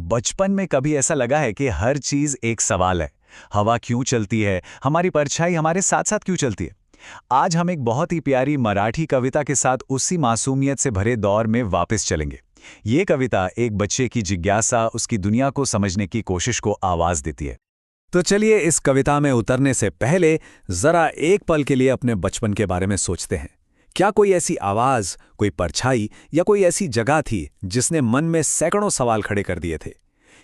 बचपन में कभी ऐसा लगा है कि हर चीज एक सवाल है। हवा क्यों चलती है, हमारी परछाई हमारे साथ साथ क्यों चलती है। आज हम एक बहुत ही प्यारी मराठी कविता के साथ उसी मासूमियत से भरे दौर में वापस चलेंगे। ये कविता एक बच्चे की जिज्ञासा, उसकी दुनिया को समझने की कोशिश को आवाज देती है। तो चलिए इस कविता में उतरने से पहले जरा एक पल के लिए अपने बचपन के बारे में सोचते हैं। क्या कोई ऐसी आवाज, कोई परछाई या कोई ऐसी जगह थी जिसने मन में सैकड़ों सवाल खड़े कर दिए थे?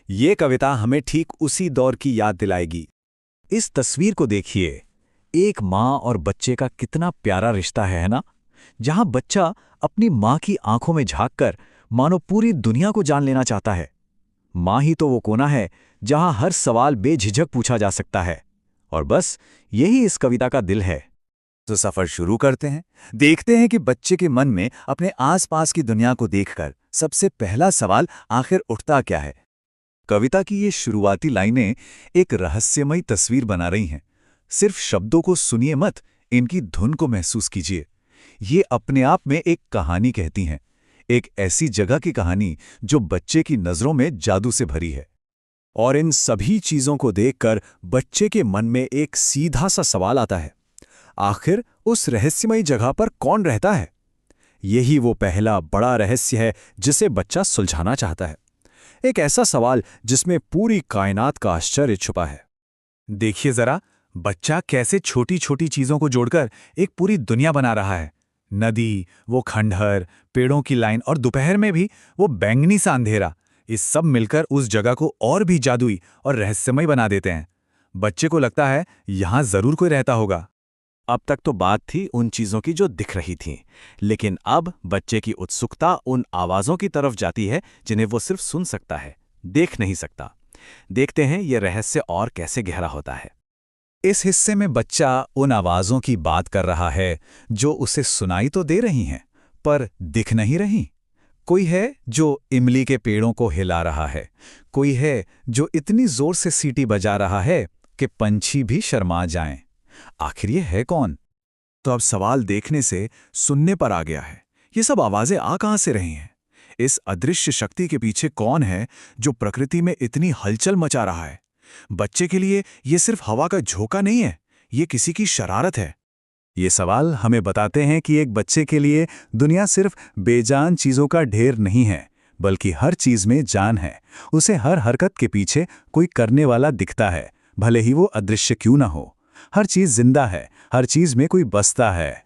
ये कविता हमें ठीक उसी दौर की याद दिलाएगी। इस तस्वीर को देखिए, एक माँ और बच्चे का कितना प्यारा रिश्ता है ना? जहां बच्चा अपनी माँ की आंखों में झांककर मानो पूरी दुनिया को जान लेना चाहता है। माँ ही तो वो कोना है जहां हर सवाल बेझिझक पूछा जा सकता है। और बस यही इस कविता का दिल है। तो सफर शुरू करते हैं। देखते हैं कि बच्चे के मन में अपने आसपास की दुनिया को देखकर सबसे पहला सवाल आखिर उठता क्या है। कविता की ये शुरुआती लाइनें एक रहस्यमयी तस्वीर बना रही हैं। सिर्फ शब्दों को सुनिए मत, इनकी धुन को महसूस कीजिए। ये अपने आप में एक कहानी कहती हैं, एक ऐसी जगह की कहानी जो बच्चे की नजरों में जादू से भरी है। और इन सभी चीजों को देखकर बच्चे के मन में एक सीधा सा सवाल आता है, आखिर उस रहस्यमयी जगह पर कौन रहता है? यही वो पहला बड़ा रहस्य है जिसे बच्चा सुलझाना चाहता है। एक ऐसा सवाल जिसमें पूरी कायनात का आश्चर्य छुपा है। देखिए जरा, बच्चा कैसे छोटी छोटी चीजों को जोड़कर एक पूरी दुनिया बना रहा है। नदी, वो खंडहर, पेड़ों की लाइन और दोपहर में भी वो बैंगनी सा अंधेरा, इस सब मिलकर उस जगह को और भी जादुई और रहस्यमय बना देते हैं। बच्चे को लगता है यहां जरूर कोई रहता होगा। अब तक तो बात थी उन चीजों की जो दिख रही थीं, लेकिन अब बच्चे की उत्सुकता उन आवाजों की तरफ जाती है जिन्हें वो सिर्फ सुन सकता है, देख नहीं सकता। देखते हैं ये रहस्य और कैसे गहरा होता है। इस हिस्से में बच्चा उन आवाजों की बात कर रहा है जो उसे सुनाई तो दे रही हैं, पर दिख नहीं रही। कोई है जो इमली के पेड़ों को हिला रहा है, कोई है जो इतनी जोर से सीटी बजा रहा है कि पंछी भी शर्मा जाएं। आखिर ये है कौन? तो अब सवाल देखने से सुनने पर आ गया है। ये सब आवाजें आ कहां से रही हैं? इस अदृश्य शक्ति के पीछे कौन है जो प्रकृति में इतनी हलचल मचा रहा है? बच्चे के लिए ये सिर्फ हवा का झोंका नहीं है, ये किसी की शरारत है। ये सवाल हमें बताते हैं कि एक बच्चे के लिए दुनिया सिर्फ बेजान चीजों का ढेर नहीं है, बल्कि हर चीज में जान है। उसे हर हरकत के पीछे कोई करने वाला दिखता है, भले ही वो अदृश्य क्यों ना हो। हर चीज जिंदा है, हर चीज में कोई बसता है।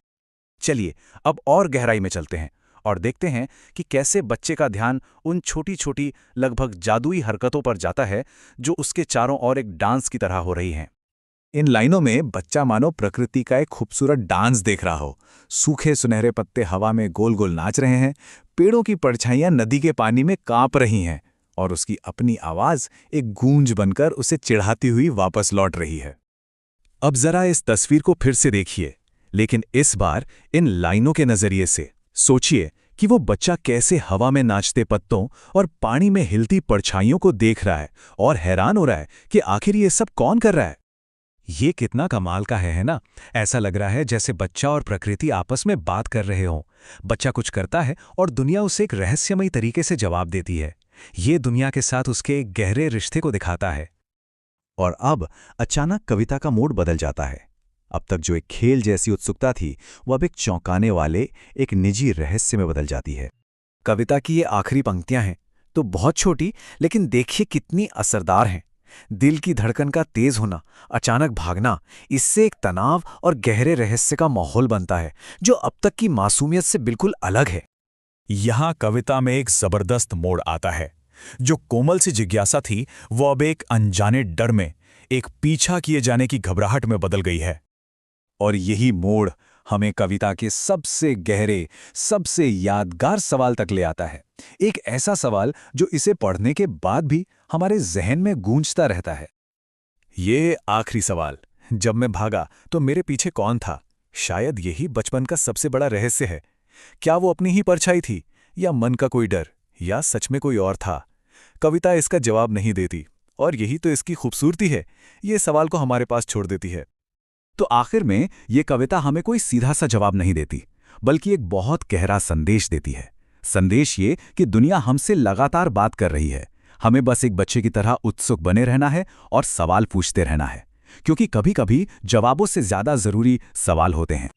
चलिए अब और गहराई में चलते हैं और देखते हैं कि कैसे बच्चे का ध्यान उन छोटी छोटी लगभग जादुई हरकतों पर जाता है जो उसके चारों ओर एक डांस की तरह हो रही हैं। इन लाइनों में बच्चा मानो प्रकृति का एक खूबसूरत डांस देख रहा हो। सूखे सुनहरे पत्ते हवा में गोल गोल नाच रहे हैं, पेड़ों की परछाइयां नदी के पानी में कांप रही हैं, और उसकी अपनी आवाज एक गूंज बनकर उसे चिढ़ाती हुई वापस लौट रही है। अब जरा इस तस्वीर को फिर से देखिए, लेकिन इस बार इन लाइनों के नजरिए से। सोचिए कि वो बच्चा कैसे हवा में नाचते पत्तों और पानी में हिलती परछाइयों को देख रहा है और हैरान हो रहा है कि आखिर ये सब कौन कर रहा है। ये कितना कमाल का है ना? ऐसा लग रहा है जैसे बच्चा और प्रकृति आपस में बात कर रहे हों। बच्चा कुछ करता है और दुनिया उसे एक रहस्यमयी तरीके से जवाब देती है। ये दुनिया के साथ उसके एक गहरे रिश्ते को दिखाता है। और अब अचानक कविता का मूड बदल जाता है। अब तक जो एक खेल जैसी उत्सुकता थी, वो अब एक चौंकाने वाले, एक निजी रहस्य में बदल जाती है। कविता की ये आखिरी पंक्तियां हैं तो बहुत छोटी, लेकिन देखिए कितनी असरदार हैं। दिल की धड़कन का तेज होना, अचानक भागना, इससे एक तनाव और गहरे रहस्य का माहौल बनता है जो अब तक की मासूमियत से बिल्कुल अलग है। यहां कविता में एक जबरदस्त मोड़ आता है। जो कोमल सी जिज्ञासा थी, वो अब एक अनजाने डर में, एक पीछा किए जाने की घबराहट में बदल गई है। और यही मोड़ हमें कविता के सबसे गहरे, सबसे यादगार सवाल तक ले आता है। एक ऐसा सवाल जो इसे पढ़ने के बाद भी हमारे जहन में गूंजता रहता है। ये आखिरी सवाल, जब मैं भागा तो मेरे पीछे कौन था? शायद यही बचपन का सबसे बड़ा रहस्य है। क्या वो अपनी ही परछाई थी, या मन का कोई डर, या सच में कोई और था? कविता इसका जवाब नहीं देती, और यही तो इसकी खूबसूरती है। ये सवाल को हमारे पास छोड़ देती है। तो आखिर में ये कविता हमें कोई सीधा सा जवाब नहीं देती, बल्कि एक बहुत गहरा संदेश देती है। संदेश ये कि दुनिया हमसे लगातार बात कर रही है, हमें बस एक बच्चे की तरह उत्सुक बने रहना है और सवाल पूछते रहना है, क्योंकि कभी-कभी जवाबों से ज्यादा जरूरी सवाल होते हैं।